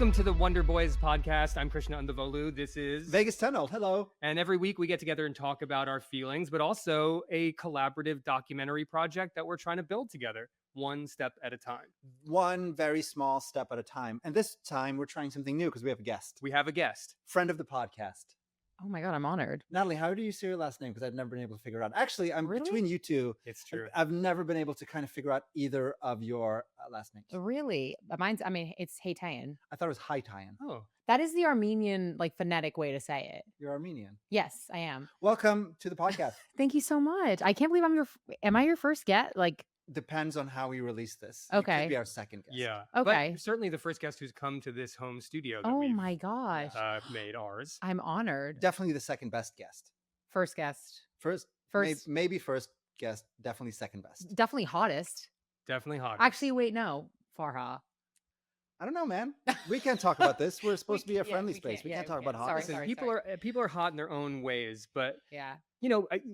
Welcome to the Wonderboys podcast. I'm Krishna Andavolu. This is Vegas Tunnel. Hello. And every week we get together and talk about our feelings, but also a collaborative documentary project that we're trying to build together, one step at a time. One very small step at a time. And this time we're trying something new because we have a guest. We have a guest. Friend of the podcast. Oh my God, I'm honored. Natalie, how do you say your last name? Because I've never been able to figure it out. Actually, I'm Really? between you two. It's true. I've never been able to kind of figure out either of your last names. Really? It's Haytayan. I thought it was Haytayan. Oh, That is the Armenian, phonetic way to say it. You're Armenian. Yes, I am. Welcome to the podcast. Thank you so much. I can't believe am I your first guest? Depends on how we release this. Okay. You could be our second guest. yeah. Okay. But certainly the first guest who's come to this home studio that Oh we've my gosh. made ours. I'm honored. Definitely the second best guest. First guest. First. Maybe first guest. Definitely second best. Definitely hottest. Definitely hot. Actually, wait, no. Farha. I don't know, man. We can't talk about this. We're supposed to be a friendly we space. can't. We Yeah, can't we talk can't. about hot. Sorry, Listen, sorry. people are hot in their own ways, but Yeah.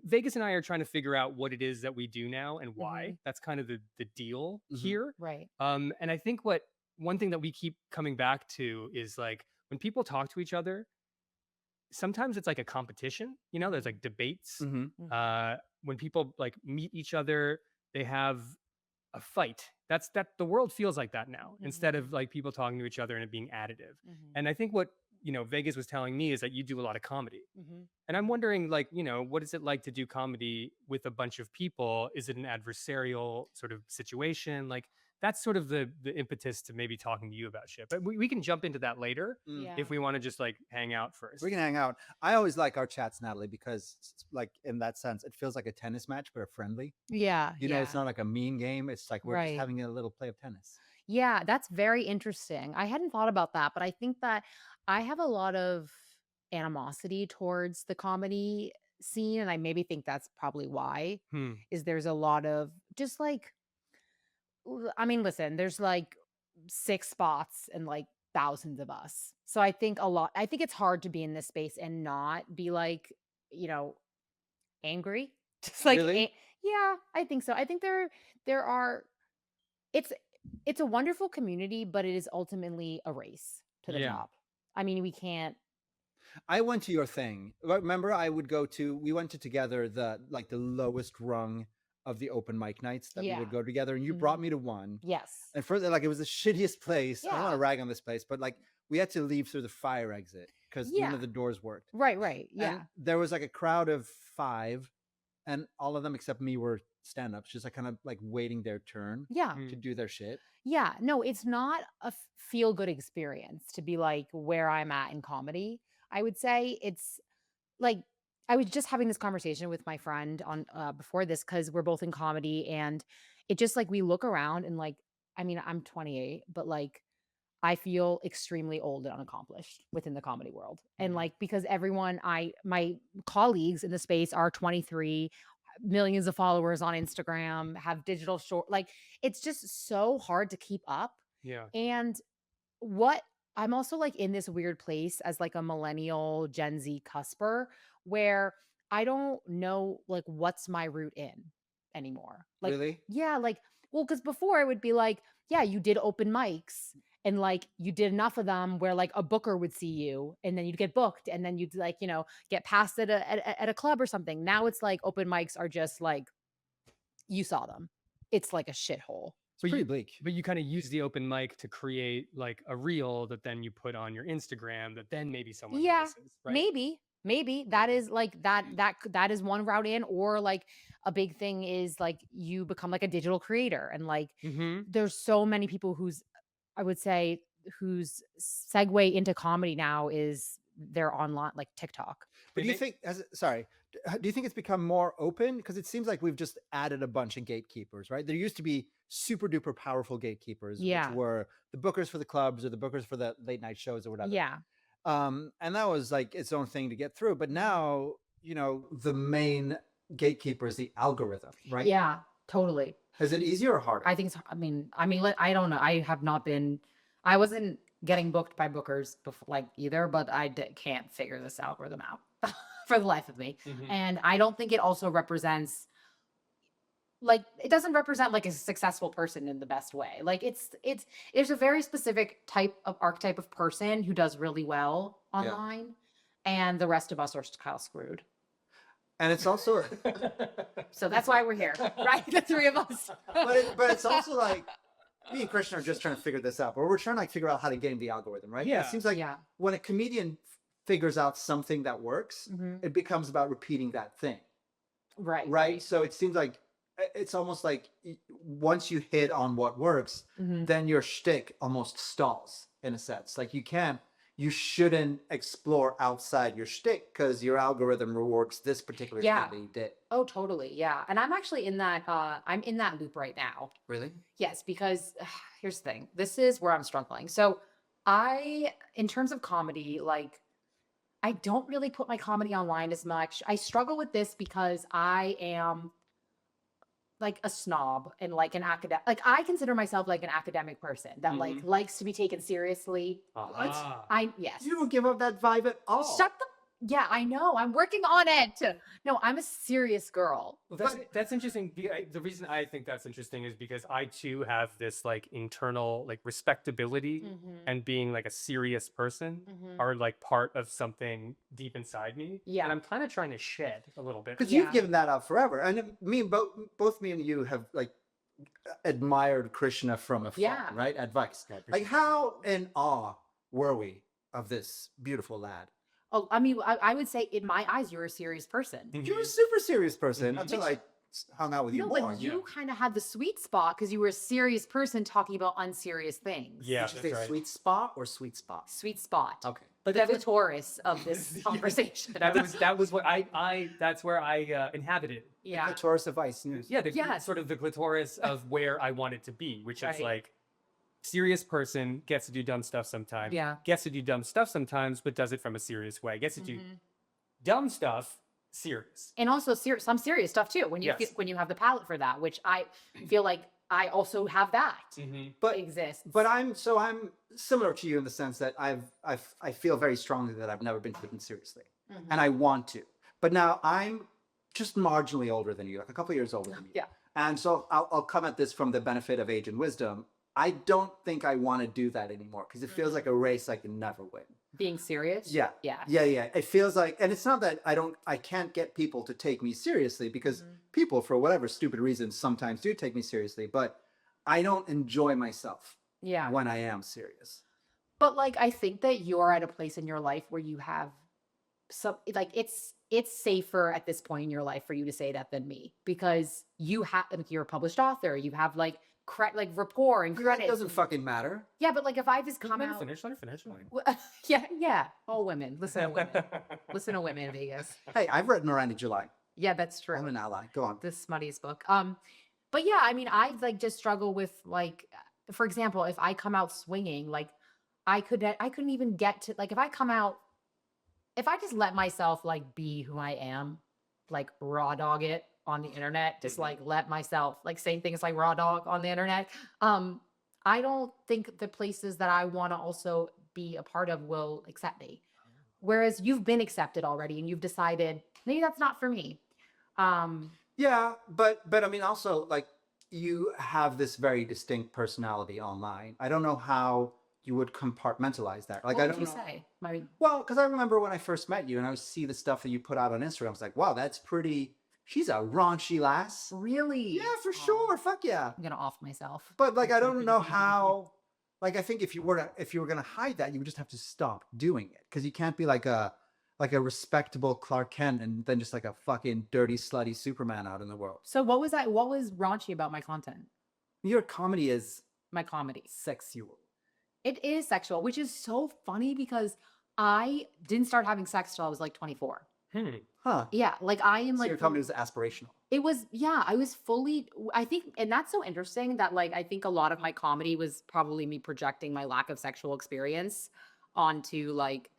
Vegas and I are trying to figure out what it is that we do now and why. That's kind of the deal here. Right. And I think one thing that we keep coming back to is when people talk to each other, sometimes it's like a competition. There's debates. Mhm. When people meet each other, they have a fight. That's the world feels like that now, instead of people talking to each other and it being additive. And I think what Vegas was telling me is that you do a lot of comedy. And I'm wondering, what is it like to do comedy with a bunch of people? Is it an adversarial sort of situation? That's sort of the impetus to maybe talking to you about shit. But we can jump into that later if we want to just hang out first. We can hang out. I always like our chats, Natalie, because in that sense, it feels like a tennis match, but a friendly. Yeah. It's not like a mean game. It's like we're just Right. having a little play of tennis. Yeah, that's very interesting. I hadn't thought about that, but I think that I have a lot of animosity towards the comedy scene, and I maybe think that's probably why. Is there's a lot of just listen, there's 6 spots and thousands of us. So I think it's hard to be in this space and not be angry. Just Really? yeah, I think so. I think there are it's a wonderful community, but it is ultimately a race to the Yeah. top. I mean, we can't. I went to your thing. Remember, we went to together the lowest rung of the open mic nights that we Yeah. would go together, and you brought me to one. Yes. And first, it was the shittiest place. I don't want Yeah. to rag on this place, but we had to leave through the fire exit because none Yeah. of the doors worked. Right. Yeah. And there was a crowd of 5, and all of them except me were stand-ups, just kind of waiting their turn Yeah. to do their shit. Yeah. No, it's not a feel good experience to be where I'm at in comedy. I would say it's I was just having this conversation with my friend on before this because we're both in comedy, and it just we look around and I'm 28, but I feel extremely old and unaccomplished within the comedy world. And because my colleagues in the space are 23, millions of followers on Instagram, have digital short, it's just so hard to keep up. Yeah. And I'm also in this weird place as a millennial Gen Z cusper where I don't know what's my route in anymore. Really? Yeah, well, because before it would be yeah, you did open mics and you did enough of them where a booker would see you and then you'd get booked and then you'd get passed at a club or something. Now it's open mics are just you saw them. It's a shithole. It's pretty bleak. But you kind of use the open mic to create a reel that then you put on your Instagram that then maybe someone notices, right? Maybe that is that is one route in, or a big thing is you become a digital creator and there's so many people whose segue into comedy now is they're online TikTok. But do you think do you think it's become more open? Because it seems like we've just added a bunch of gatekeepers, right? There used to be super duper powerful gatekeepers, Yeah. which were the bookers for the clubs or the bookers for the late night shows or whatever. Yeah. And that was its own thing to get through. But now, the main gatekeeper is the algorithm, right? Yeah, totally. Is it easier or harder? I think so. I mean, I don't know. I wasn't getting booked by bookers before, either, but can't figure this algorithm out for the life of me. And I don't think it also represents like it doesn't represent like a successful person in the best way. Like it's a very specific archetype of person who does really well Yeah. online, and the rest of us are kind of screwed. And it's also, So that's why we're here, right? The three of us. but it's also like me and Christian are just trying to figure this out, or we're trying to like figure out how to game the algorithm, right? Yeah. It seems like Yeah. when a comedian figures out something that works, Mhm. it becomes about repeating that thing, Right. right? So it seems like it's almost like once you hit on what works, Mhm. then your shtick almost stalls in a sense. Like you shouldn't explore outside your shtick because your algorithm rewards this particular Yeah. thing that you did. Oh, totally. Yeah. And I'm actually in that I'm in that loop right now. Really? Yes, because here's the thing. This is where I'm struggling. So in terms of comedy, like I don't really put my comedy online as much. I struggle with this because I am like a snob and like an academic. Like I consider myself like an academic person that like likes to be taken seriously. Yes. You don't give up that vibe at all. Shut the. Yeah, I know. I'm working on it. No, I'm a serious girl. Well, that's interesting. The reason I think that's interesting is because I too have this like internal like respectability and being like a serious person are like part of something deep inside me. Yeah. And I'm kind of trying to shed a little bit. Because Yeah. you've given that up forever, and both me and you have like admired Krishna from afar, Yeah. right? Advice. I appreciate Like how in awe were we of this beautiful lad? Oh, I mean, I would say in my eyes, you're a serious person. You're a super serious person Mhm. until I hung out with you No, more. but you kind of had the sweet spot because you were a serious person talking about unserious things. Yeah, Did you that's say right. sweet spot or sweet spot? Sweet spot. Okay. But the clitoris of this conversation. that was what I that's where I inhabited. Yeah. Clitoris of ice. Yeah, Yes. sort of the clitoris of where I wanted to be, which is Right. like serious person gets to do dumb stuff sometimes. Yeah. Gets to do dumb stuff sometimes, but does it from a serious way. Gets to do Mhm. dumb stuff serious. And also some serious stuff too. When you Yes. when you have the palate for that, which I feel like I also have that. But Exists. But I'm similar to you in the sense that I feel very strongly that I've never been taken seriously, Mhm. and I want to. But now I'm just marginally older than you, like a couple of years older than you. Yeah. And so I'll come at this from the benefit of age and wisdom. I don't think I want to do that anymore because it feels like a race I can never win. Being serious. Yeah. Yeah. Yeah. It feels like, and it's not that I can't get people to take me seriously because people, for whatever stupid reasons, sometimes do take me seriously, but I don't enjoy myself Yeah. when I am serious. But like I think that you're at a place in your life where you have some like it's safer at this point in your life for you to say that than me because you have like you're a published author, you have like rapport and That credit. doesn't fucking matter. Yeah, but like if I just come Let me out finish. Let me finish. yeah, all women. Listen to women. Listen to women in Vegas. Hey, I've read Miranda July. Yeah, that's true. I'm an ally. Go on. The smuttiest book. But yeah, I mean, I like just struggle with like, for example, if I come out swinging, like I couldn't even get to like if I just let myself like be who I am, like raw dog it on the internet, just like let myself like saying things like raw dog on the internet. I don't think the places that I want to also be a part of will accept me. Whereas you've been accepted already and you've decided maybe that's not for me. Yeah, but I mean, also like you have this very distinct personality online. I don't know how you would compartmentalize that. Like What I would don't you know. say? Well, because I remember when I first met you and I would see the stuff that you put out on Instagram. I was like, wow, that's pretty. She's a raunchy lass. Really? Yeah, for Oh, sure. Fuck yeah. I'm gonna off myself. But like, I don't know how. Like, I think if you were gonna hide that, you would just have to stop doing it because you can't be like a respectable Clark Kent and then just like a fucking dirty, slutty Superman out in the world. So what was that? What was raunchy about my content? Your comedy is My comedy. sexual. It is sexual, which is so funny because I didn't start having sex till I was like 24. Huh. Yeah, like I am So like your comedy was aspirational. it was yeah, I was fully I think and that's so interesting that like I think a lot of my comedy was probably me projecting my lack of sexual experience onto like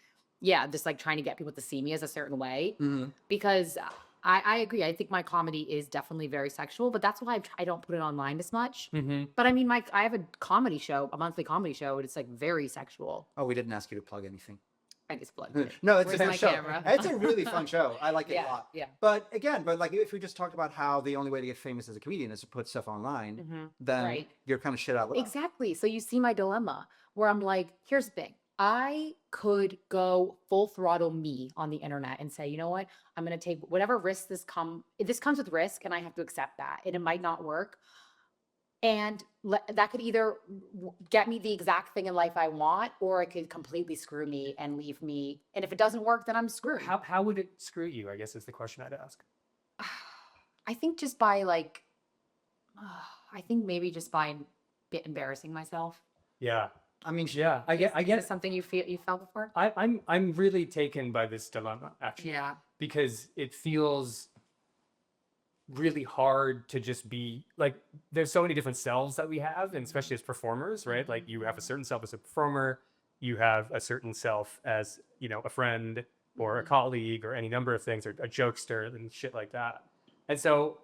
yeah, just like trying to get people to see me as a certain way Mhm. because I agree. I think my comedy is definitely very sexual, but that's why I don't put it online as much. But I mean, I have a comedy show, a monthly comedy show, and it's like very sexual. Oh, we didn't ask you to plug anything. I just plugged it. No, it's Where's a good my show. camera? It's a really fun show. I like it a Yeah, lot. yeah. But again, like if we just talked about how the only way to get famous as a comedian is to put stuff online, then Right. you're kind of shit out of luck. Exactly. So you see my dilemma where I'm like, here's the thing. I could go full throttle me on the internet and say, you know what? I'm going to take whatever risk this comes with risk and I have to accept that. And it might not work. And that could either get me the exact thing in life I want, or it could completely screw me and leave me. And if it doesn't work, then I'm screwed. How would it screw you, I guess is the question I'd ask. I think just by like, I think maybe just by embarrassing myself. Yeah. I mean, Yeah. I Is get this something you felt before? I'm really taken by this dilemma, actually. Yeah. Because it feels really hard to just be like, there's so many different selves that we have, and especially as performers, right? Like you have a certain self as a performer, you have a certain self as, you know, a friend or a colleague or any number of things, or a jokester and shit like that. And so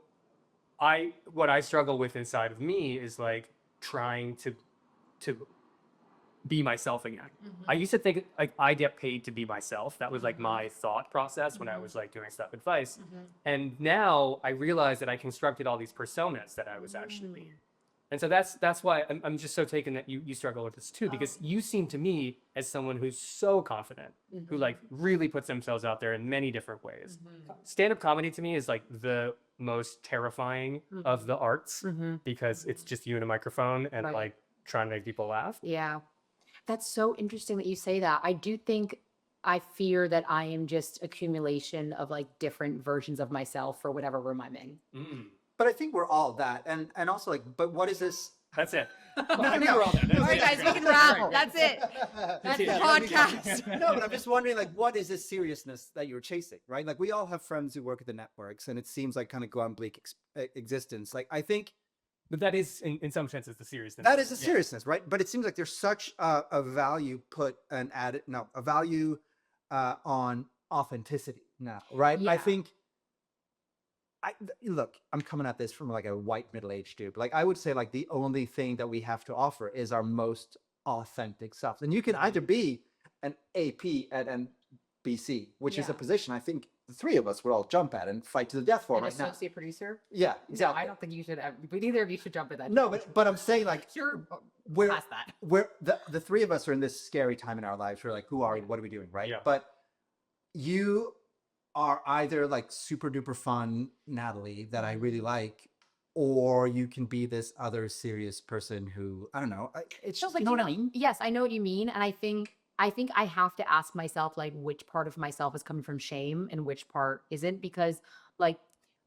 what I struggle with inside of me is like trying to be myself again. I used to think like I get paid to be myself. That was like my thought process when I was like doing stuff with Vice. And now I realize that I constructed all these personas that I was actually. And so that's why I'm just so taken that you struggle with this too, because you seem to me as someone who's so confident, who like really puts themselves out there in many different ways. Stand-up comedy to me is like the most terrifying of the arts, because it's just you and a microphone and Right. like trying to make people laugh. Yeah. That's so interesting that you say that. I do think I fear that I am just accumulation of like different versions of myself for whatever room I'm in. but I think we're all that, and also like, but what is this? That's it. No, think no. we're all there. That's All right, it. guys, we can wrap. That's it. That's the Yeah, podcast. No, but I'm just wondering, like, what is this seriousness that you're chasing, right? Like, we all have friends who work at the networks, and it seems like kind of go on bleak existence. Like, I think But that is, in some senses, the seriousness. that is the Yeah. seriousness, right? But it seems like there's such a value a value on authenticity now, right? I Yeah. think. Look, I'm coming at this from like a white middle-aged dude. But like I would say, like the only thing that we have to offer is our most authentic self. And you can either be an AP at NBC, which is a Yeah. position I think the three of us would all jump at and fight to the death for An right now. associate producer? Yeah, No, exactly. I don't think you should. But neither of you should jump at that. No, but I'm saying like You're we're past that. the three of us are in this scary time in our lives. We're like, who are we? What are we doing? Right. Yeah. But you are either like super duper fun Natalie that I really like, or you can be this other serious person who I don't know. It's just like, you know what I mean? Yes, I know what you mean, and I think I have to ask myself like which part of myself is coming from shame and which part isn't, because like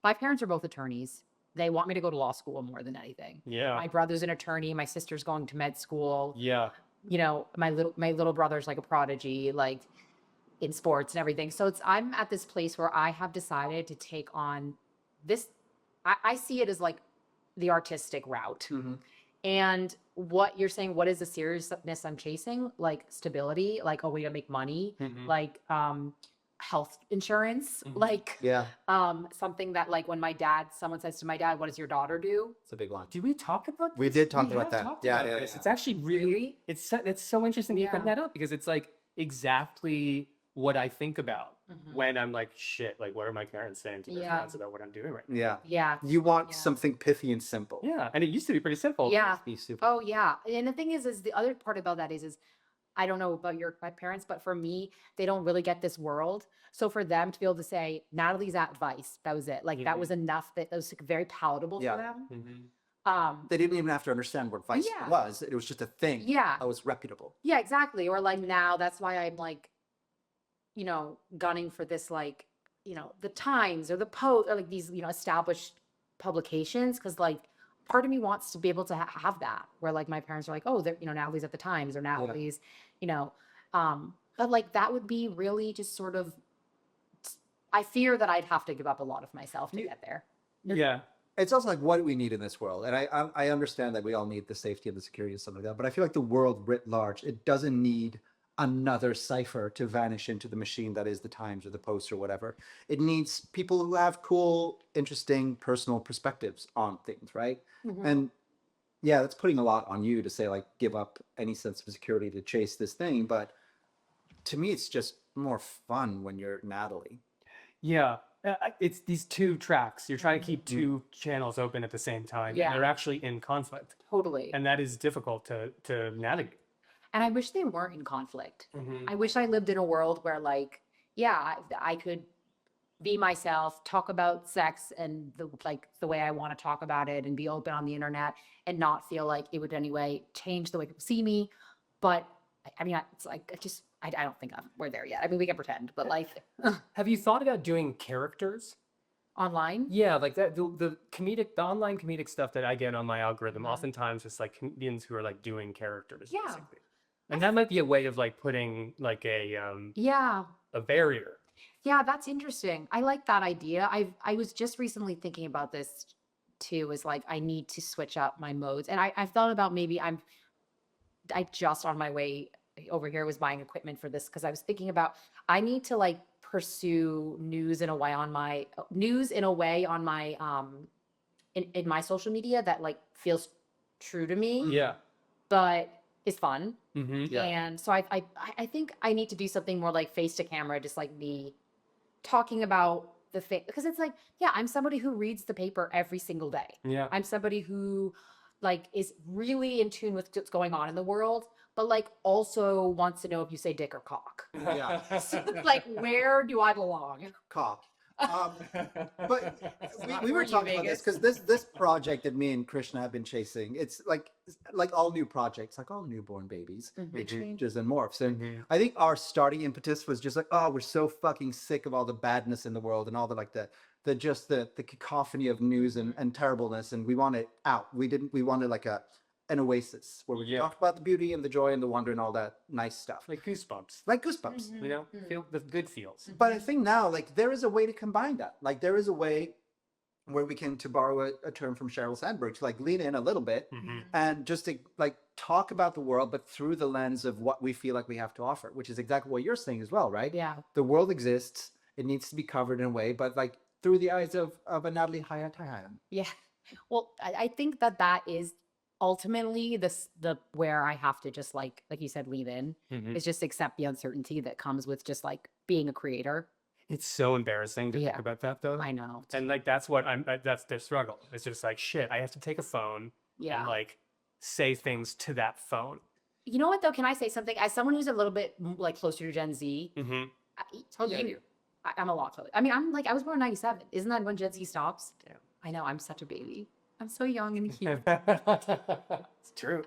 my parents are both attorneys. They want me to go to law school more than anything. Yeah. My brother's an attorney. My sister's going to med school. Yeah. You know, my little brother's like a prodigy, like in sports and everything. So I'm at this place where I have decided to take on this. I see it as like the artistic route. And what you're saying, what is the seriousness I'm chasing? Like stability, like a way to make money, like health insurance, like Yeah, something that like when someone says to my dad, what does your daughter do? it's a big one. Did we talk about this? We did talk We about have that. talked Yeah, about yeah, this. yeah. It's actually really, it's so interesting that you bring Yeah. that up, because it's like exactly what I think about when I'm like, shit, like what are my parents saying to their Yeah. friends about what I'm doing right now? Yeah. Yeah. You want Yeah. something pithy and simple. Yeah. And it used to be pretty simple. Yeah. Be super. Oh yeah. And the thing is the other part about that is I don't know about my parents, but for me, they don't really get this world. So for them to be able to say, Natalie's at Vice, that was it. Like that was enough, that was like, very palatable Yeah. for them. Mhm. They didn't even have to understand what Vice Yeah. was. It was just a thing. Yeah. That was reputable. Yeah, exactly. Or like now, that's why I'm like, gunning for this, like, the Times or the Post or like these, established publications. Cause like part of me wants to be able to have that where like my parents are like, oh, they're, Natalie's at the Times or Natalie's, but like that would be really just sort of, I fear that I'd have to give up a lot of myself to get there. Yeah. It's also like, what do we need in this world? And I understand that we all need the safety and the security and stuff like that. But I feel like the world writ large, it doesn't need another cipher to vanish into the machine that is the Times or the Post or whatever. It needs people who have cool, interesting, personal perspectives on things, right? And yeah, that's putting a lot on you to say like give up any sense of security to chase this thing. But to me, it's just more fun when you're Natalie. Yeah. It's these two tracks. You're trying to keep two channels open at the same time. Yeah. And they're actually in conflict. Totally. And that is difficult to navigate. And I wish they weren't in conflict. Mhm. I wish I lived in a world where, like, yeah, I could be myself, talk about sex and the way I want to talk about it, and be open on the internet, and not feel like it would in any way change the way people see me. But I mean, it's like I don't think we're there yet. I mean, we can pretend, but like Have you thought about doing characters? online, Yeah, like that the online comedic stuff that I get on my algorithm, Mhm. oftentimes it's like comedians who are like doing characters, Yeah. basically. And that might be a way of like putting like yeah. a barrier. Yeah, that's interesting. I like that idea. I was just recently thinking about this too, is like I need to switch up my modes. And I've thought about maybe I just on my way over here was buying equipment for this because I was thinking about I need to like pursue news in a way on my in my social media that like feels true to me, Yeah. but is fun. Mm-hmm. Yeah. And so I think I need to do something more like face to camera, just like me talking about the thing. Because it's like, yeah, I'm somebody who reads the paper every single day. Yeah. I'm somebody who like is really in tune with what's going on in the world, but like also wants to know if you say dick or cock. Yeah. So it's like, where do I belong? Cock. But we For were you, talking about Vegas. this because this project that me and Krishna have been chasing, it's like all new projects, like all newborn babies, Mhm. it changes and morphs. And Mhm. I think our starting impetus was just like, oh, we're so fucking sick of all the badness in the world and all the like the cacophony of news and terribleness, and we want it out. We wanted like an oasis where we Yeah. talked about the beauty and the joy and the wonder and all that nice stuff, Like goosebumps. like goosebumps. Mhm. You know, Mhm. feel the good feels. But I think now, like, there is a way to combine that. Like, there is a way where we can, to borrow a term from Sheryl Sandberg, to like lean in a little bit Mm-hmm. and just to like talk about the world, but through the lens of what we feel like we have to offer, which is exactly what you're saying as well, right? Yeah. The world exists; it needs to be covered in a way, but like through the eyes of a Natalie Haytayan. Yeah. Well, I think that is ultimately the where I have to just like you said, lean in, Mm-hmm. is just accept the uncertainty that comes with just like being a creator. It's so embarrassing to Yeah. think about that though. I know. And like that's that's their struggle. It's just like shit. I have to take a phone Yeah. and like say things to that phone. You know what though? Can I say something? As someone who's a little bit like closer to Gen Z, Mm-hmm. How dare you? I'm a lot closer. I mean, I was born in '97. Isn't that when Gen Z stops? Yeah. I know. I'm such a baby. I'm so young and cute. It's true.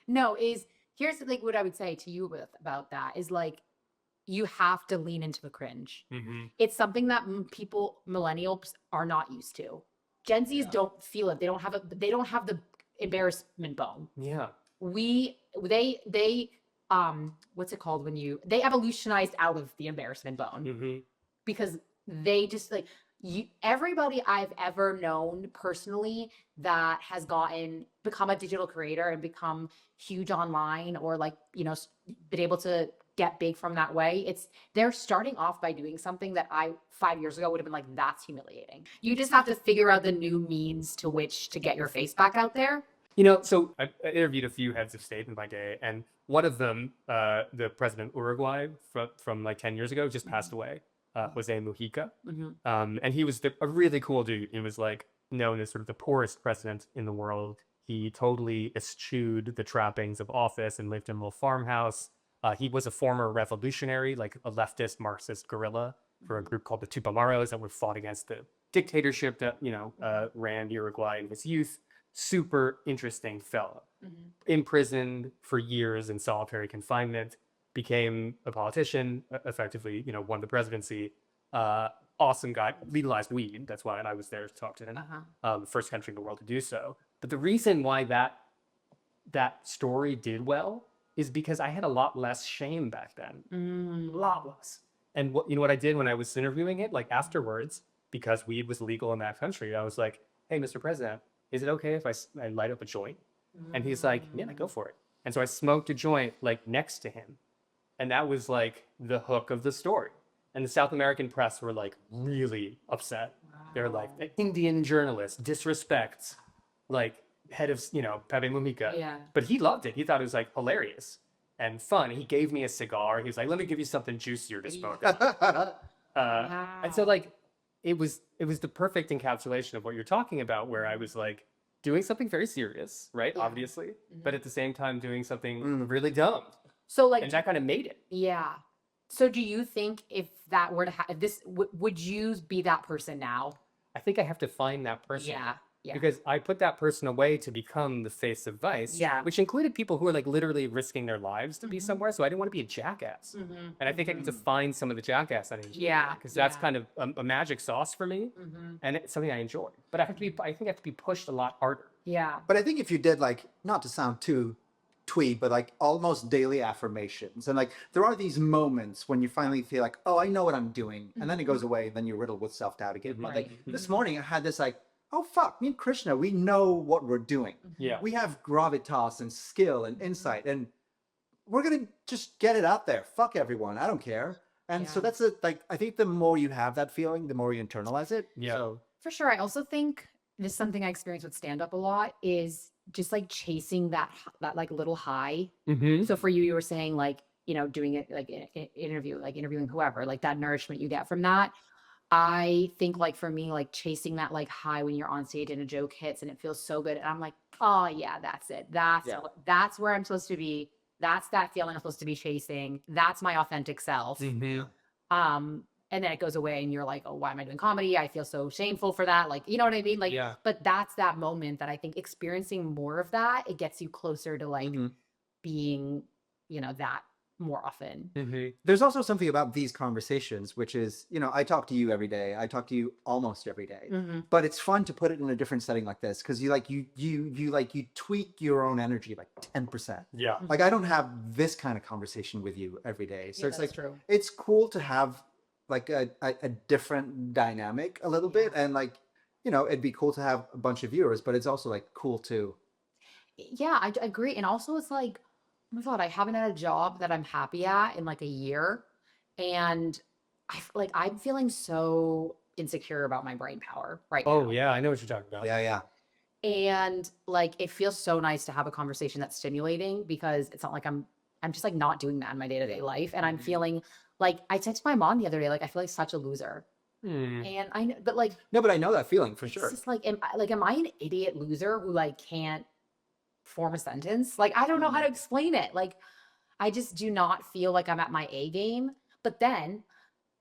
No, here's like what I would say to you about that is like you have to lean into the cringe. Mm-hmm. It's something that millennials are not used to. Gen Zs Yeah. don't feel it. They don't have the embarrassment bone. Yeah. They what's it called when they evolutionized out of the embarrassment bone Mm-hmm. because they just like everybody I've ever known personally that has become a digital creator and become huge online or like, been able to get big from that way. They're starting off by doing something that 5 years ago would have been like, that's humiliating. You just have to figure out the new means to which to get your face back out there. So I interviewed a few heads of state in my day, and one of them, the president of Uruguay from like 10 years ago, just passed away. Jose Mujica. Mm-hmm. And he was a really cool dude. He was like known as sort of the poorest president in the world. He totally eschewed the trappings of office and lived in a little farmhouse. He was a former revolutionary, like a leftist Marxist guerrilla for a group called the Tupamaros that were fought against the dictatorship that, ran Uruguay in his youth. Super interesting fellow. Mm-hmm. Imprisoned for years in solitary confinement, became a politician, effectively, won the presidency. Awesome guy, legalized weed. That's why I was there to talk to him. Uh-huh. First country in the world to do so. But the reason why that story did well is because I had a lot less shame back then. Mm. A lot less. And what I did when I was interviewing it, like afterwards, because weed was legal in that country, I was like, hey, Mr. President, is it okay if I light up a joint? And he's like, yeah, go for it. And so I smoked a joint like next to him. And that was like the hook of the story. And the South American press were like really upset. They're like, the Indian journalist disrespects like head of, Pepe Mujica. Yeah. But he loved it. He thought it was like hilarious. and fun. He gave me a cigar. He was like, "Let me give you something juicier to smoke." And so Wow. like it was the perfect encapsulation of what you're talking about, where I was like doing something very serious, right? Yeah. Obviously, but at the same time doing something Mm. really dumb, So like, and that kind of made it. yeah. So do you think if that were to happen, this would you be that person now? I think I have to find that person. Yeah. Yeah. Because I put that person away to become the face of Vice, Yeah. which included people who are like literally risking their lives to be Mhm. somewhere. So I didn't want to be a jackass. Mhm. And I think I need to find some of the jackass I need. Yeah. Because that's Yeah. kind of a magic sauce for me, Mhm. and it's something I enjoy. But I think I have to be pushed a lot harder. Yeah. But I think if you did like, not to sound too twee, but like almost daily affirmations, and like there are these moments when you finally feel like, oh, I know what I'm doing, and then it goes away, and then you're riddled with self-doubt again. But like Right. this morning, I had this like, oh fuck, me and Krishna, we know what we're doing. Yeah. We have gravitas and skill and insight, and we're gonna just get it out there. Fuck everyone, I don't care. And so Yeah. that's it. Like I think the more you have that feeling, the more you internalize it. Yeah. So For sure. I also think just something I experience with stand up a lot is just like chasing that like little high. Mm-hmm. So for you, you were saying like, doing it like interviewing whoever, like that nourishment you get from that. I think like for me, like chasing that like high when you're on stage and a joke hits and it feels so good. And I'm like, oh yeah, that's it. Yeah. That's where I'm supposed to be. That's that feeling I'm supposed to be chasing. That's my authentic self. Mm-hmm. And then it goes away and you're like, oh, why am I doing comedy? I feel so shameful for that. Like, you know what I mean? Like, Yeah. but that's that moment that I think experiencing more of that, it gets you closer to like Mhm. being, that more often. Mm-hmm. There's also something about these conversations, which is, I talk to you every day. I talk to you almost every day. Mhm. But it's fun to put it in a different setting like this because you tweak your own energy like 10%. Yeah. Like I don't have this kind of conversation with you every day. So Yeah, it's that's like true. it's cool to have like a different dynamic a little bit, and like it'd be cool to have a bunch of viewers, but it's also like cool to Yeah, I agree. And also it's like, oh my God, I haven't had a job that I'm happy at in like a year. And I'm feeling so insecure about my brain power right Oh now. yeah, I know what you're talking about. yeah. And like it feels so nice to have a conversation that's stimulating because it's not like I'm just like not doing that in my day-to-day life. And I'm Mhm. feeling like I said to my mom the other day, like I feel like such a loser. Hmm. And I know, but like No, but I know that feeling for it's sure. just like am I an idiot loser who like can't form a sentence? Like I don't know how to explain it. Like I just do not feel like I'm at my A game. But then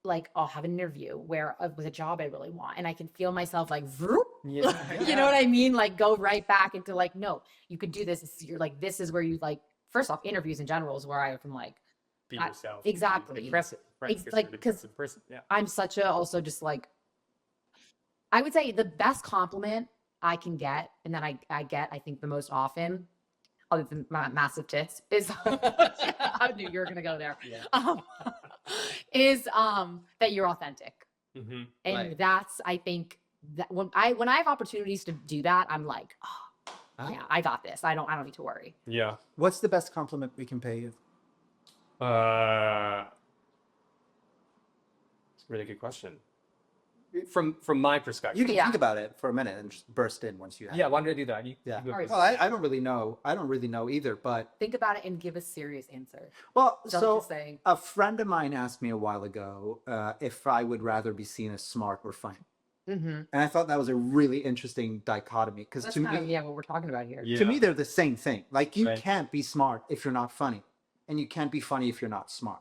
like I'll have an interview where with a job I really want and I can feel myself like vroom, Yeah. you know what I mean? Like go right back into like, no, you could do this. You're like, this is where you like, first off, interviews in general is where I can like, Be I- yourself. exactly. Express it. Right. Ex- Because like, you're the 'cause- expressive person. Yeah. I'm such a, also just like, I would say the best compliment I can get, and that I get, I think the most often, other than my massive tits, is, I knew you were going to go there, Yeah. is that you're authentic. Mm-hmm. And Right. that's, I think that when I have opportunities to do that, I'm like, oh, yeah, I got this. I don't need to worry. Yeah. What's the best compliment we can pay you? It's a really good question. From my perspective. You can Yeah. think about it for a minute and just burst in once you have. Yeah. Why don't I do that? Yeah. go Alright. first. Well, I don't really know. I don't really know either. But Think about it and give a serious answer. well, Don't so just say, a friend of mine asked me a while ago if I would rather be seen as smart or funny, mm-hmm. and I thought that was a really interesting dichotomy because That's to kind of, me, what we're talking about here. Yeah. to me, they're the same thing. Like you Right. can't be smart if you're not funny, and you can't be funny if you're not smart.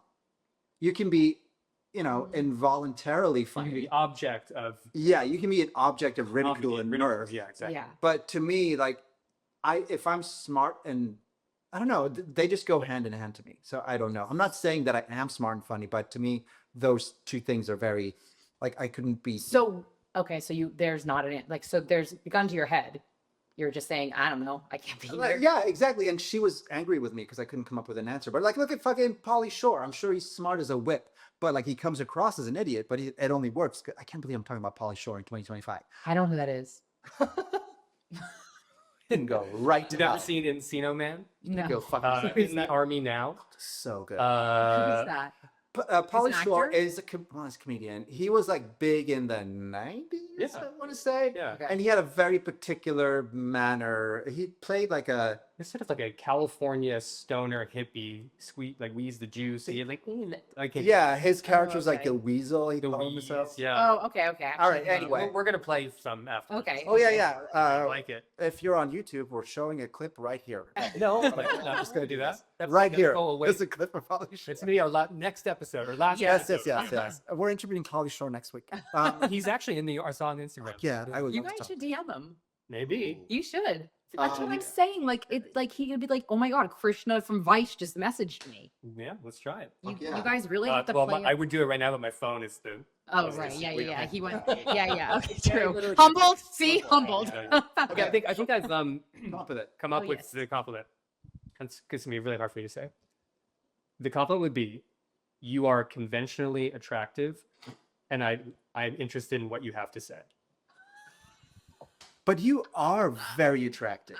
You can be, involuntarily You can funny. be the object of Yeah, you can be an object of ridicule and ridicule. nerve. Yeah. Exactly. Yeah. But to me, like, if I'm smart and I don't know, they just go hand in hand to me. So I don't know. I'm not saying that I am smart and funny, but to me, those two things are very, like, I couldn't be. So, okay. So there's not an, like, so there's a gun to your head. You're just saying, I don't know. I can't be here. Yeah, exactly. And she was angry with me because I couldn't come up with an answer. But like, look at fucking Pauly Shore. I'm sure he's smart as a whip, but like he comes across as an idiot. But it only works. I can't believe I'm talking about Pauly Shore in 2025. I don't know who that is. Didn't go right to You've never hell. seen Encino Man? No. Go fucking In the army now. so good. Who's that? Pauly an Shore actor? is a comedian. He was like big in the 90s, Yeah. I want to say. Yeah. Okay. And he had a very particular manner. He played like a it's sort of like a California stoner hippie, sweet, like wheeze the juice. He like Yeah, his character's like okay. the weasel. He the called wheeze. himself. Yeah. Oh, okay, okay. All right. actually, Anyway, We're gonna play some after. Okay. Oh yeah, yeah. I like it. If you're on YouTube, we're showing a clip right here. No, like, I'm not just gonna do that. That's Right gonna here. go away. There's a clip of Holly Shore. It's gonna be our next episode or last. Yes, episode. yes, yes, yes. We're interviewing Holly Shore next week. He's actually in I saw on Instagram. Yeah, I would You love to guys talk. should DM him. Maybe. You should. That's what Um, I'm saying. Like he could be like, oh my god, Krishna from Vice just messaged me. Yeah, let's try it. You, Fuck yeah. you guys really have to play. I would do it right now, but my phone is the. Oh is right, this yeah, weird yeah, yeah. thing. He went. Yeah. Okay, Yeah, true. literally- Humbled. See, humbled. Yeah, Okay, I think I've Top of it. come up Oh, with yes. the compliment. It's gonna be really hard for you to say. The compliment would be, "You are conventionally attractive, and I'm interested in what you have to say." But you are very attractive.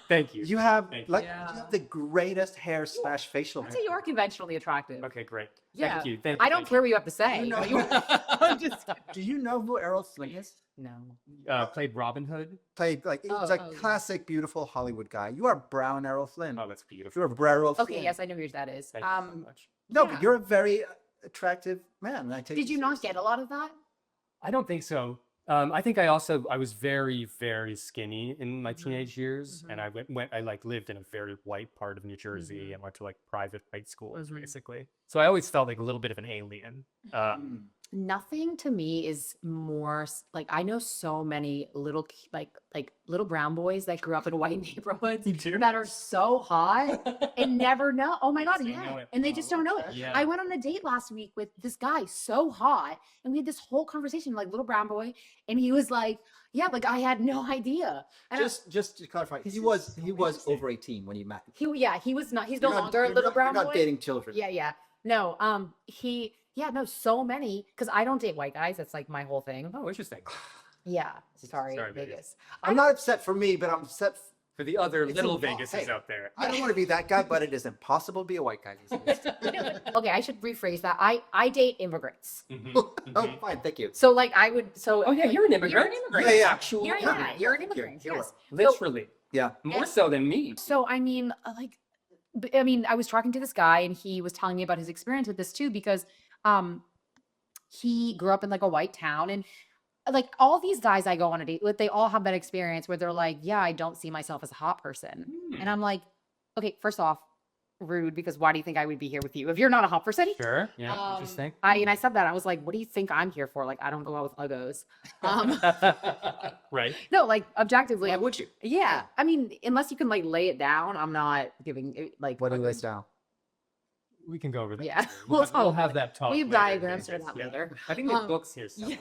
Thank you. You have Thank you. like Yeah. you have the greatest hair / facial I'd hair. say you are conventionally attractive. Okay, great. Yeah. Thank you. Thank I you, don't thank care what you have to say. You know- but you- I'm just Do you know who Errol Flynn is? no. you. Played Robin Hood. Played like he was Oh, a oh, yeah. classic, beautiful Hollywood guy. You are brown Errol Flynn. Oh, that's beautiful. You're Errol Flynn. Okay, yes, I know who yours that is. Thank you so much. No, Yeah. but you're a very attractive man. and I take Did you not get a lot of that? I don't think so. I think I was very, very skinny in my teenage years, and I I like lived in a very white part of New Jersey and went to like private white schools basically. So I always felt like a little bit of an alien. Nothing to me is more like I know so many little like little brown boys that grew up in white neighborhoods You do? that are so hot and never know. Oh my god, They yeah, know it. and they just don't know it. Yeah. I went on a date last week with this guy so hot, and we had this whole conversation like little brown boy, and he was like, "Yeah, like I had no idea." And just to clarify, he was over 18 when you met. he was not. He's no You're not- longer a you're little not- brown You're boy. not dating children. Yeah. No, so many because I don't date white guys. That's like my whole thing. Oh, interesting. Yeah, sorry, Sorry, Vegas. Vegas. I'm not upset for me, but I'm upset. For the other It's little impo- Vegases hey. out there. I don't want to be that guy, but it is impossible to be a white guy these days. Okay, I should rephrase that. I date immigrants. Oh, fine, thank you. So like I would. So Oh yeah, you're an immigrant. You're an immigrant. Yeah, yeah. Actual You're, immigrant. you're an immigrant. You're Yes. Literally. Yeah. More so than me. So I mean, I was talking to this guy, and he was telling me about his experience with this too, because he grew up in like a white town, and like all these guys I go on a date with, they all have that experience where they're like, yeah, I don't see myself as a hot person. And I'm like, okay, first off, rude, because why do you think I would be here with you if you're not a hot person? Sure. Yeah. Interesting. I said that. I was like, what do you think I'm here for? Like, I don't go out with uggos. Right. No, like objectively, Why I would you? yeah. I mean, unless you can like lay it down, I'm not giving it like What do you down? We can go over that. Yeah. later. We'll We'll talk have that talk. we have later, diagrams for Vegas. that Yeah. later. I think there's Um, books here somewhere.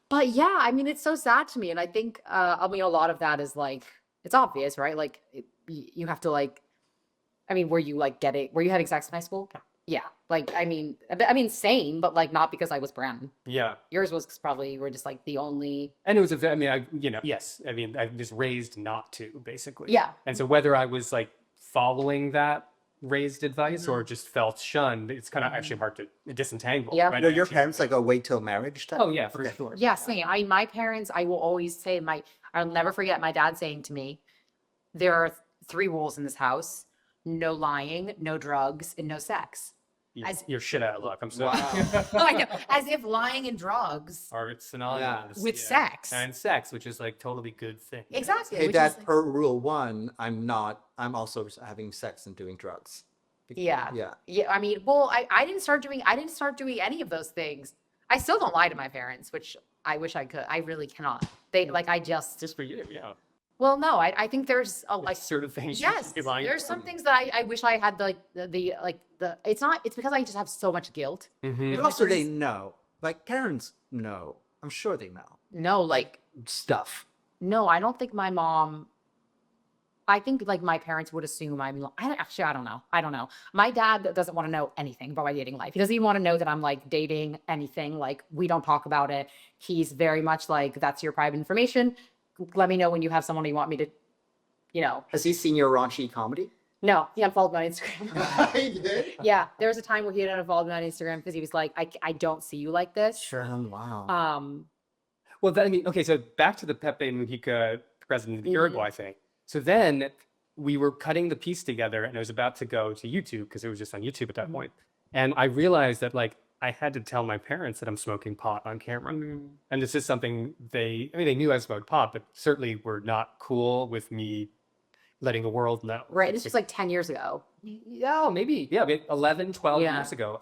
But yeah, I mean, it's so sad to me, and I think I mean a lot of that is like it's obvious, right? Like you have to like, I mean, were you having sex in high school? Yeah, like I mean, same, but like not because I was brown. Yeah. Yours was 'cause probably you were just like the only. And it was yes. I mean, I was raised not to, basically. Yeah. And so whether I was like following that raised advice or just felt shunned, it's kind of actually hard to disentangle. Yeah. right? No, your parents like a wait till marriage type? Oh yeah, for Okay. sure. Yeah, same. I mean, my parents, I will always say I'll never forget my dad saying to me, there are 3 rules in this house: no lying, no drugs, and no sex. You're shit out of luck. I'm sorry. Wow. I know, as if lying and drugs Or it's synonymous. with sex. And sex, which is like totally good thing. Exactly. Hey, which Dad, is like- per rule 1, I'm also having sex and doing drugs. Yeah. Yeah. Yeah, I mean, well, I didn't start doing any of those things. I still don't lie to my parents, which I wish I could. I really cannot. They like Just for you, yeah. well, no, I think there's Like certain things. you yes, should be lying there's to. some things that I wish I had it's because I just have so much guilt. Mhm. But also they know. Like parents know. I'm sure they know. No, like Stuff. no, I don't think my mom. I think like my parents would assume I don't know. I don't know. My dad doesn't want to know anything about my dating life. He doesn't even want to know that I'm like dating anything. Like we don't talk about it. He's very much like, that's your private information. Let me know when you have someone you want me to, Has he seen your raunchy comedy? No, he unfollowed me on Instagram. He did? Yeah, there was a time where he had unfollowed me on Instagram because he was like, I don't see you like this. Sure. Wow. Um, Well, I mean, okay, so back to the Pepe Mujica president of the Mhm. Uruguay thing. So then we were cutting the piece together, and it was about to go to YouTube because it was just on YouTube at that Mhm. point. And I realized that like I had to tell my parents that I'm smoking pot on camera. And this is something they knew I smoked pot, but certainly were not cool with me letting the world know. Right. This was like 10 years ago. Yeah, maybe 11, 12 Yeah. years ago.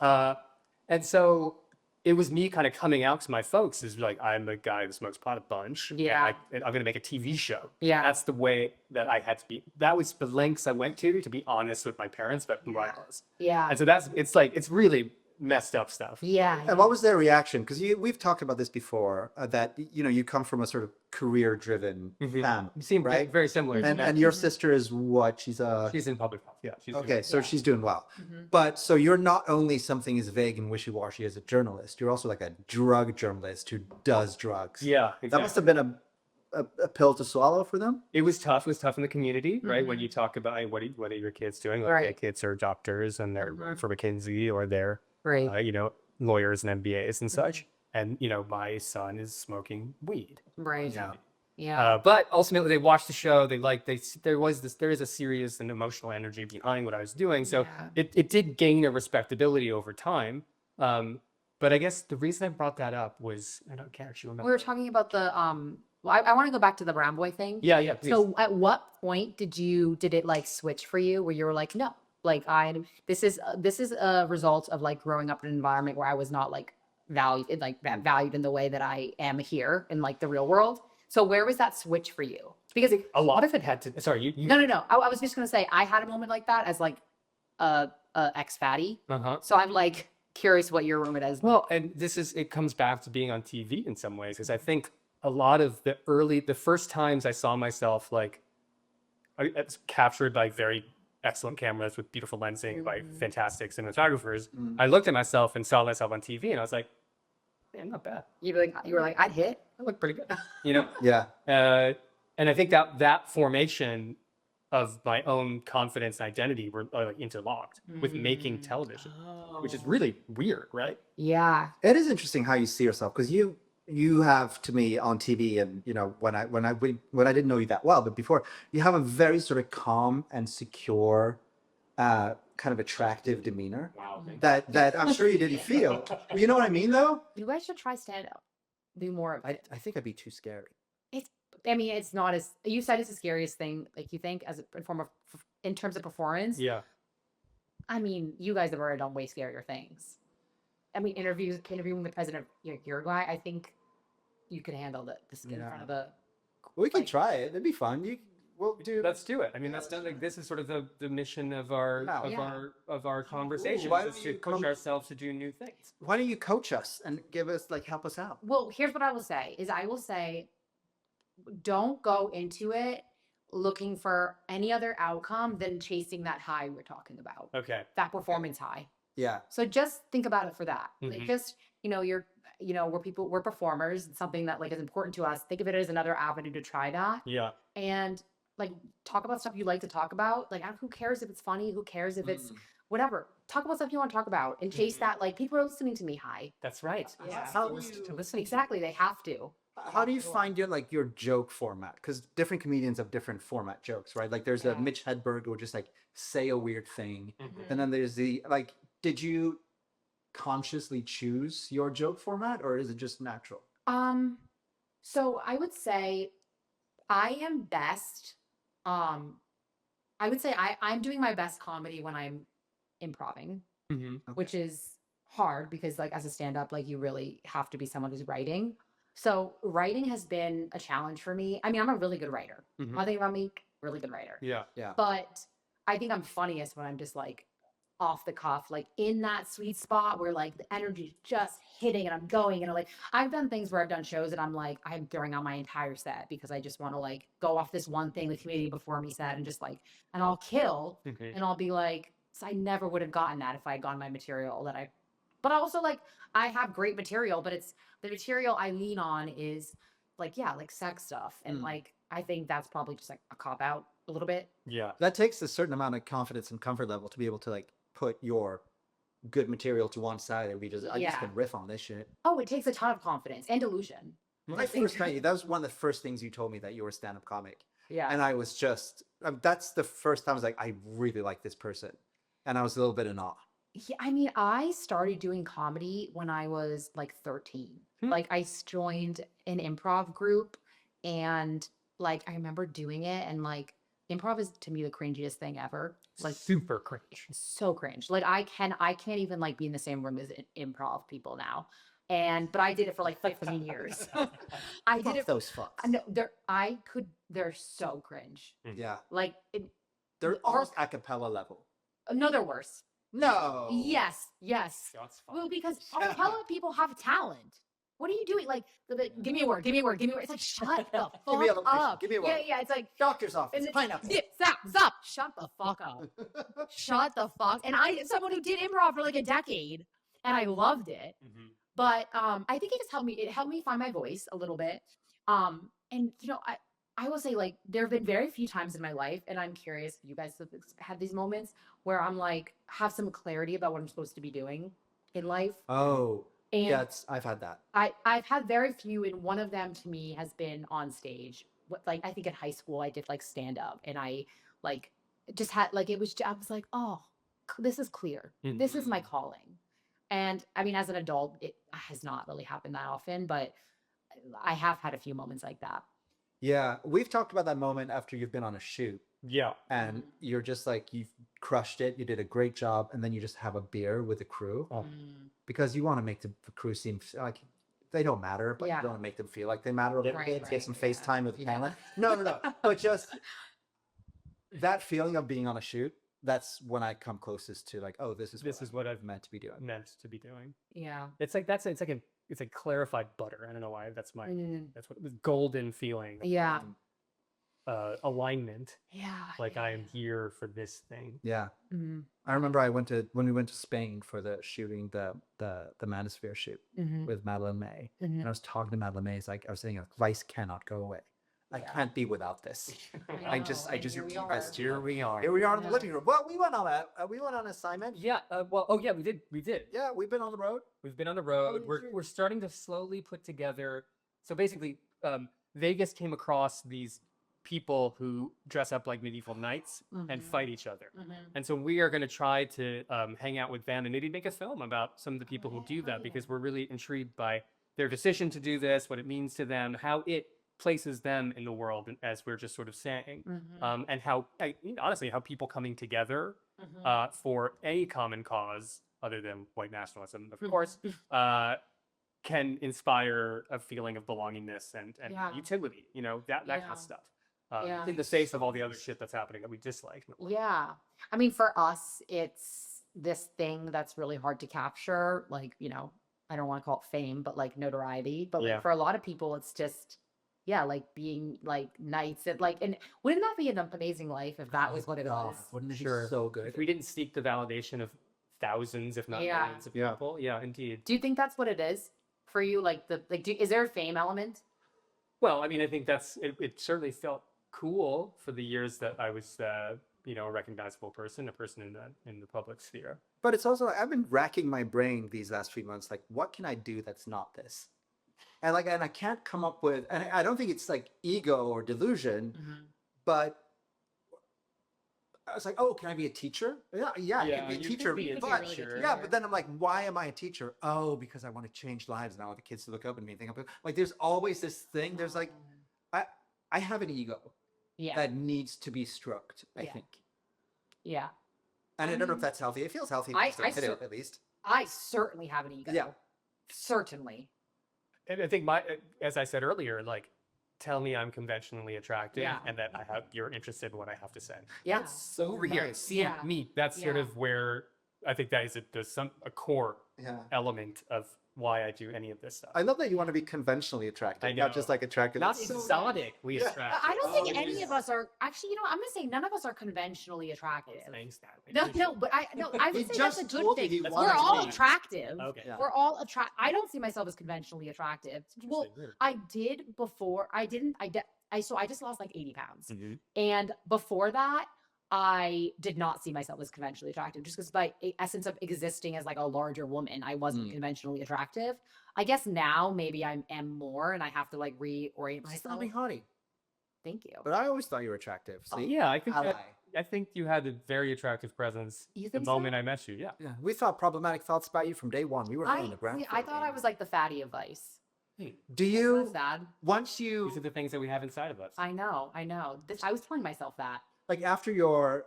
And so it was me kind of coming out to my folks as like, I'm a guy that smokes pot a bunch. Yeah. And I'm going to make a TV show. Yeah. That's the way that I had to be. That was the lengths I went to be honest with my parents about who I was. Yeah. And so it's really messed up stuff. Yeah. And what was their reaction? Because we've talked about this before, that you come from a sort of career-driven family. You seem right? very similar. And your sister is what? She's in public health. Yeah. She's okay, so Yeah. she's doing well. Mhm. But so you're not only something as vague and wishy-washy as a journalist, you're also like a drug journalist who does drugs. Yeah. Exactly. That must have been a pill to swallow for them. It was tough. It was tough in the community, right? When you talk about hey, what are your kids doing? Like, Right. my kids are doctors and they're for McKinsey or they're Right. lawyers and MBAs and such. And my son is smoking weed. Right. Yeah. Yeah. But ultimately, they watched the show. There is a serious and emotional energy behind what I was doing. So Yeah. it did gain a respectability over time. But I guess the reason I brought that up was can't actually remember. We were talking about the well, I want to go back to the Brown Boy thing. Yeah, please. So at what point did it like switch for you where you were like, no, like this is a result of like growing up in an environment where I was not like valued in the way that I am here in like the real world. So where was that switch for you? Because a lot of it had to. Sorry, you. no. I was just gonna say I had a moment like that as like a ex fatty. So I'm like curious what your moment is. Well, and it comes back to being on TV in some ways, because I think a lot of the first times I saw myself like it's captured by very excellent cameras with beautiful lensing by fantastic cinematographers. I looked at myself and saw myself on TV, and I was like, man, not bad. You were like, I'd hit. I look pretty good, Yeah. and I think that formation of my own confidence and identity were like interlocked with making television, which is really weird, right? Yeah. It is interesting how you see yourself, because you have, to me, on TV, and when I didn't know you that well, but before, you have a very sort of calm and secure, kind of attractive demeanor Wow. that I'm sure you didn't feel. You know what I mean, though? You guys should try stand up. Do more of it. I think I'd be too scary. It's not as you said. It's the scariest thing. Like you think as in terms of performance. Yeah. I mean, you guys have already done way scarier things. I mean, interviewing the president of Uruguay. I think you could handle the skin in front of the. We can Like- try it. It'd be fun. We'll do. Let's do it. I mean, this is sort of the mission of our Wow. of our conversation, Why is don't to you push come- ourselves to do new things. Why don't you coach us and help us out? Well, here's what I will say: don't go into it looking for any other outcome than chasing that high we're talking about, Okay. that performance high. Yeah. So just think about it for that. Like Mhm. just, we're performers. It's something that like is important to us. Think of it as another avenue to try that. Yeah. And like talk about stuff you like to talk about. Like who cares if it's funny? Who cares if it's whatever? Talk about stuff you want to talk about and chase that. Like people are listening to me high. That's right. Yeah. Forced to listen. Exactly. They have to. How do you find your joke format? Because different comedians have different format jokes, right? Like there's a Yeah. Mitch Hedberg who will just like say a weird thing, Mhm. and then there's the like. Did you consciously choose your joke format, or is it just natural? So I would say I am best. I would say I'm doing my best comedy when I'm improving, Mhm. which is hard because like as a stand-up, like you really have to be someone who's writing. So writing has been a challenge for me. I mean, I'm a really good writer. Mhm. One thing about me, really good writer. Yeah. Yeah. But I think I'm funniest when I'm just like off the cuff, like in that sweet spot where like the energy's just hitting and I'm going and I'm like, I've done things where I've done shows and I'm like, I'm throwing out my entire set because I just want to like go off this one thing the community before me said and just like, and I'll kill Mhm. and I'll be like, so I never would have gotten that if I had gotten my material but also like I have great material, but it's the material I lean on is like, yeah, like sex stuff. And like, I think that's probably just like a cop out a little bit. Yeah. That takes a certain amount of confidence and comfort level to be able to like put your good material to one side and I just Yeah. can riff on this shit. Oh, it takes a ton of confidence and delusion. When I first met you, that was one of the first things you told me, that you were a stand-up comic. Yeah. And I was just, that's the first time I was like, I really like this person. And I was a little bit in awe. Yeah, I mean, I started doing comedy when I was like 13. Like I joined an improv group and like I remember doing it and like improv is to me the cringiest thing ever. Like Super cringe. so cringe. Like I can't even like be in the same room as improv people now. But I did it for like 15 years. I did Fuck it. those fucks. They're so cringe. Yeah. Like They're almost a cappella level. no, they're worse. No. Yes. Shots Well, fired. because acapella people have talent. What are you doing? Like, give me a word, give me a word, give me a word. It's like, shut the fuck Give me a location, up. give me a Yeah, word. yeah. It's like, Doctor's office. and it's Pineapple. zip, zap, zap. Shut the fuck up. Shut the fuck. And someone who did improv for like a decade, and I loved it. Mhm. But I think it just helped me. It helped me find my voice a little bit. And you know, I will say like there have been very few times in my life, and I'm curious if you guys have had these moments where I'm like have some clarity about what I'm supposed to be doing in life. Oh. And Yeah, I've had that. I've had very few, and one of them to me has been on stage. Like I think in high school I did like stand up, and I like just had like I was like, oh, this is clear. This is my calling. And I mean, as an adult, it has not really happened that often, but I have had a few moments like that. Yeah, we've talked about that moment after you've been on a shoot, Yeah. and you're just like, you've crushed it, you did a great job, and then you just have a beer with the crew because you want to make the crew seem like they don't matter, but you Yeah. don't want to make them feel like they matter a little Right, bit. right, Get some yeah. FaceTime with talent. No. But just that feeling of being on a shoot, that's when I come closest to like, oh, this is what I've meant to be doing. Meant to be doing. Yeah. It's like it's like clarified butter. I don't know why. That's what the golden feeling. Yeah. Alignment. Yeah. Like I am here for this thing. Yeah. Mm-hmm. I remember when we went to Spain for the shooting the Manosphere shoot with Madeline May, and I was talking to Madeline May. It's like I was saying, like, Vice cannot go away. I can't be without this. I just here we are. request Here we are. Here we are in the living room. Well, we went on an assignment. Yeah. Yeah, we did. Yeah, we've been on the road. We've been on the road. Oh, We're starting to slowly put together. So basically, Vegas came across these people who dress up like medieval knights and fight each other. And so we are going to try to hang out with them and maybe make a film about some of the people who do that, because we're really intrigued by their decision to do this, what it means to them, how it places them in the world, as we're just sort of saying, and how honestly how people coming together for a common cause other than white nationalism, of course, can inspire a feeling of belongingness and utility, that kind of stuff. In the face of all the other shit that's happening that we dislike. Yeah. I mean, for us, it's this thing that's really hard to capture. Like, I don't want to call it fame, but like notoriety. But like for a lot of people, it's just, like being like knights and like, and wouldn't that be an amazing life if that was what it was? Wouldn't it be Sure. so good? If we didn't seek the validation of thousands, if not millions of people. Yeah, indeed. Do you think that's what it is for you? Like is there a fame element? Well, I mean, I think it certainly felt cool for the years that I was, a recognizable person, a person in the public sphere. But it's also like I've been racking my brain these last few months. Like, what can I do that's not this? And I can't come up with. And I don't think it's like ego or delusion, but I was like, oh, can I be a teacher? Yeah, I can be a teacher. But then I'm like, why am I a teacher? Oh, because I want to change lives, and I want the kids to look up at me and think I'm like. There's always this thing. There's like, I have an ego. That needs to be stroked, I think. Yeah. And I don't know if that's healthy. It feels healthy at least. I certainly have an ego. Yeah. Certainly. And I think as I said earlier, like, tell me I'm conventionally attractive and that you're interested in what I have to say. Yeah. That's so over here. Nice. See me. That's sort of where I think that is a core element of why I do any of this stuff. I love that you want to be conventionally attractive, not just like attractive. Not exotically attractive. I don't think any of us are actually. I'm gonna say none of us are conventionally attractive. Thanks, Natalie. No, but I would say that's a good thing. We're We're all attractive. Okay. Yeah. We're all attractive. I don't see myself as conventionally attractive. Well, I did before. I didn't. So I just lost like 80 pounds, and before that, I did not see myself as conventionally attractive just because by essence of existing as like a larger woman, I wasn't conventionally attractive. I guess now maybe I am more and I have to like reorient It's not myself. being haughty, Thank you. but I always thought you were attractive. See? Yeah, I Ally. think you had a very attractive presence You the think so? moment I met you. Yeah. Yeah, we thought problematic thoughts about you from day one. We were on the ground. I thought I was like the fatty of Vice. Hey, Do That's you sad. once these you are the things that we have inside of us. I know. I was telling myself that. Like after your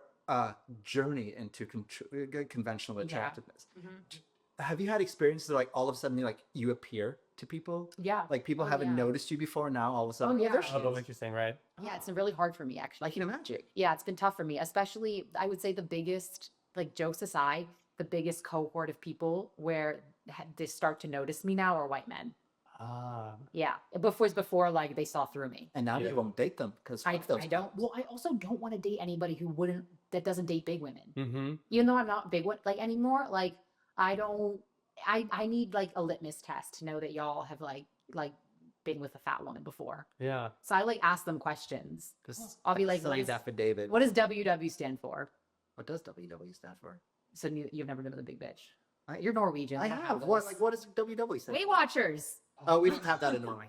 journey into conventional Yeah. attractiveness, have you had experiences where, like, all of a sudden you appear to people? Yeah. Like people Oh, haven't yeah. noticed you before, now all of a sudden, yeah. there she Oh, is. what you're saying, right? Yeah, it's been really hard for me actually. Like, magic. Yeah, it's been tough for me, especially I would say the biggest, like jokes aside, the biggest cohort of people where they start to notice me now are white men. Ah. Yeah, before like they saw through me. And now Yeah. you won't date them because I don't. Well, I also don't want to date anybody that doesn't date big women. Mm-hmm. Even though I'm not big one like anymore. Like I don't. I need like a litmus test to know that y'all have like been with a fat woman before. Yeah. So I like ask them questions. I'll be like, Signed affidavit. what does WW stand for? What does WW stand for? So you've never been with a big bitch. You're Norwegian. I don't have. What this. does WW stand Weight for? Watchers. Oh, we don't have that in Norway.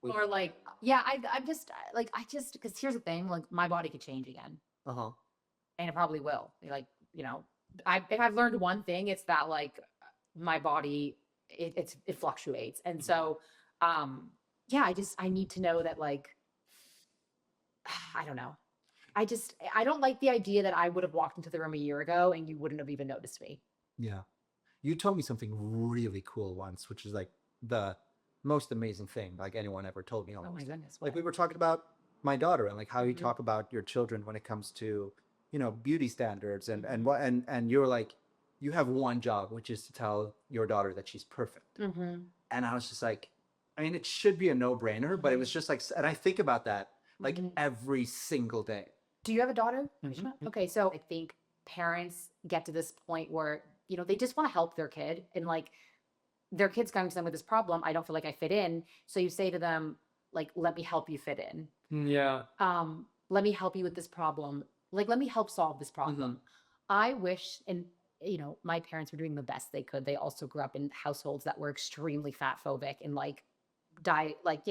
We- Or like, yeah, I'm just like, because here's the thing, like my body could change again, Uh-huh. and it probably will. Like, if I've learned one thing, it's that like my body, it fluctuates, and so, yeah, I need to know that like, I don't know. I don't like the idea that I would have walked into the room a year ago and you wouldn't have even noticed me. Yeah. You told me something really cool once, which is like the most amazing thing like anyone ever told me Oh almost. my goodness. Like what? we were talking about my daughter and like how you Mhm. talk about your children when it comes to, beauty standards and Mhm. what and you're like, you have one job, which is to tell your daughter that she's perfect. Mhm. And I was just like, I mean, it should be a no-brainer, but it was just like, and I think about that like Mhm. every single day. Do you have a daughter? Mhm. Okay, so I think parents get to this point where, they just want to help their kid and like their kid's coming to them with this problem. I don't feel like I fit in. So you say to them, like, let me help you fit in. Yeah. Let me help you with this problem. Like, let me help solve this problem. I wish, and my parents were doing the best they could. They also grew up in households that were extremely fat phobic and like diet, like,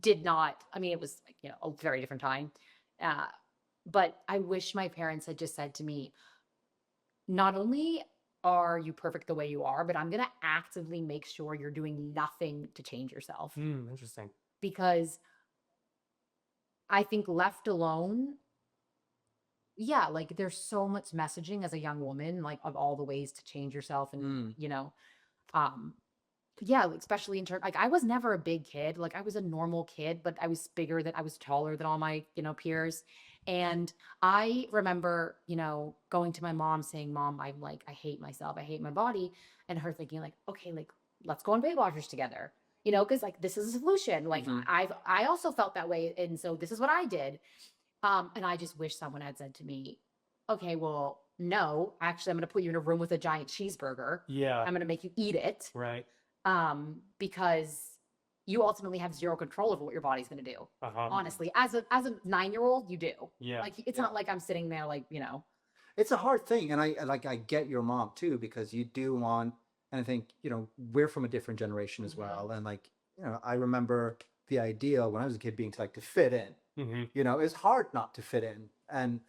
did not, I mean, it was like, a very different time. But I wish my parents had just said to me, not only are you perfect the way you are, but I'm going to actively make sure you're doing nothing to change yourself. Interesting. Because I think left alone, yeah, like there's so much messaging as a young woman, like of all the ways to change yourself and, yeah, like, especially in terms, like I was never a big kid. Like I was a normal kid, but I was I was taller than all my, peers. And I remember, going to my mom saying, Mom, I'm like, I hate myself. I hate my body. And her thinking like, okay, like let's go on Weight Watchers together, cause like this is a solution. Like I also felt that way. And so this is what I did. And I just wish someone had said to me, okay, well, no, actually I'm going to put you in a room with a giant cheeseburger. Yeah. I'm going to make you eat it. Right. Because you ultimately have zero control over what your body's going to do. Uh-huh. Honestly, as a 9-year-old, you do. Yeah. Like it's not like I'm sitting there like, It's a hard thing, and I get your mom too, because you do want, and I think we're from a different generation as well, and like I remember the idea when I was a kid being to fit in. It's hard not to fit in, and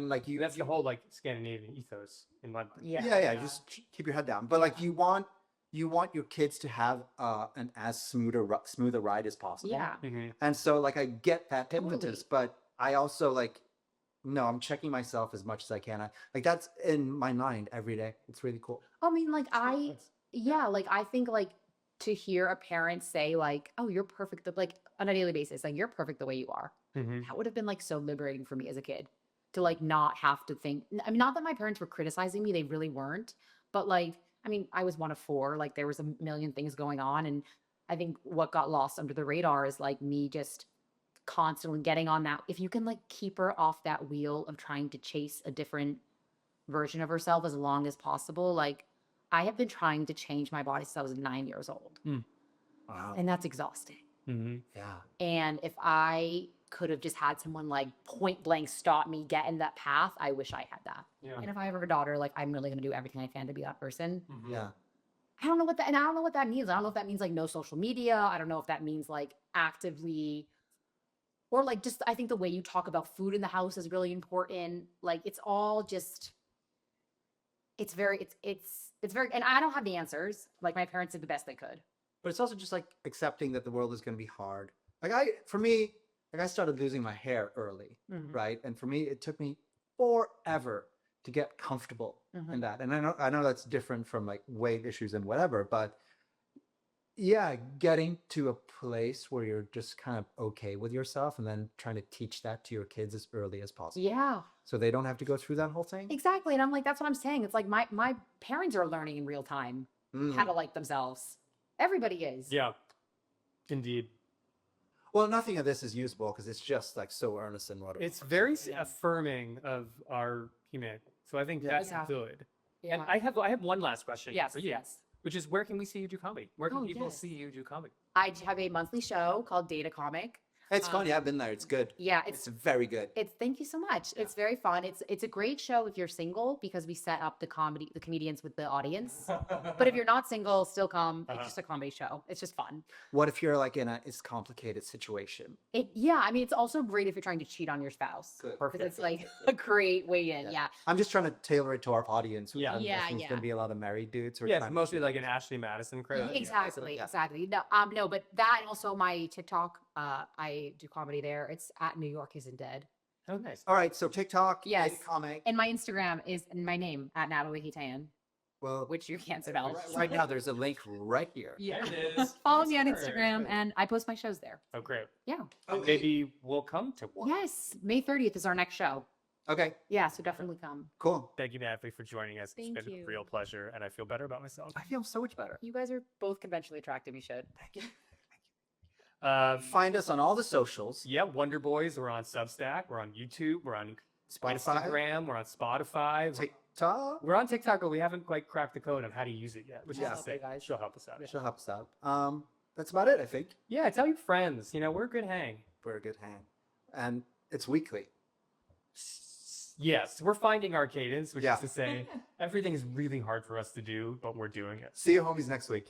like That's the whole like Scandinavian ethos in my mind. yeah, just keep your head down, but like you want your kids to have an as smoother ride as possible. yeah. And so like I get that Totally. impetus, but I also like, no, I'm checking myself as much as I can. Like that's in my mind every day. It's really cool. I mean, like like I think like to hear a parent say like, oh, you're perfect, like on a daily basis, like you're perfect the way you are. That would have been like so liberating for me as a kid to like not have to think. I mean, not that my parents were criticizing me, they really weren't, but like, I mean, I was one of 4, like there was a million things going on. And I think what got lost under the radar is like me just constantly getting on that. If you can like keep her off that wheel of trying to chase a different version of herself as long as possible, like I have been trying to change my body since I was 9 years old. Wow. And that's exhausting. Yeah. And if I could have just had someone like point blank stop me, get in that path. I wish I had that. Yeah. And if I ever have a daughter, like I'm really gonna do everything I can to be that person. Yeah. I don't know what that, and I don't know what that means. I don't know if that means like no social media. I don't know if that means like actively, or like just, I think the way you talk about food in the house is really important. Like it's all just, it's very, it's very, and I don't have the answers. Like my parents did the best they could. But it's also just like accepting that the world is going to be hard. Like for me, like I started losing my hair early, right? And for me, it took me forever to get comfortable in that. And I know that's different from like weight issues and whatever, but yeah, getting to a place where you're just kind of okay with yourself and then trying to teach that to your kids as early as possible. Yeah, So they don't have to go through that whole thing. exactly. And I'm like, that's what I'm saying. It's like my parents are learning in real time how to like themselves. Everybody is. Yeah. Indeed. Well, nothing of this is usable because it's just like so earnest and whatever. It's very affirming of our humanity. So I think that's Yeah. good. Yeah. And I have one last question Yes, for you, yes. which is where can we see you do comedy? Where can Oh, people yes. see you do comedy? I have a monthly show called Data Comic. It's funny. I've been there. It's good. Yeah, It's very good. it's thank you so much. It's very fun. It's a great show if you're single because we set up the comedians with the audience. But if you're not single, still come. It's just a comedy show. It's just fun. What if you're like in a complicated situation? I mean, it's also great if you're trying to cheat on your spouse. Good. Because it's like a great way in. Yeah. I'm just trying to tailor it to our audience. Yeah. I'm Yeah, guessing It's yeah. going to be a lot of married dudes. Who are Yeah, it's trying to- mostly like an Ashley Madison crowd. Exactly, Yeah. exactly. No, no, but that and also my TikTok, I do comedy there. It's at New York Isn't Dead. Oh, nice. All right. So TikTok, Yes. Data Comic. And my Instagram is my name at Natalie Haytayan, Well, which you can't spell. right now there's a link right here. Yeah. There it is. Follow me on Sure. Instagram and I post my shows there. Oh, great. Yeah. And maybe we'll come to one. Yes. May 30th is our next show. Okay. Yeah, so definitely come. Cool. Thank you, Natalie, for joining us. Thank It's been you. a real pleasure, and I feel better about myself. I feel so much better. You guys are both conventionally attractive. You should. Find us on all the socials. Yeah, Wonderboys. We're on Substack. We're on YouTube. We're on Spotify. Instagram. We're on Spotify. TikTok. We're on TikTok, but we haven't quite cracked the code on how to use it yet, which Yeah. is to say, Okay, guys. she'll help us out. She'll help us out. That's about it, I think. Yeah, tell your friends. We're a good hang. We're a good hang. And it's weekly. Yes, we're finding our cadence, which Yeah. is to say, everything is really hard for us to do, but we're doing it. See you homies next week.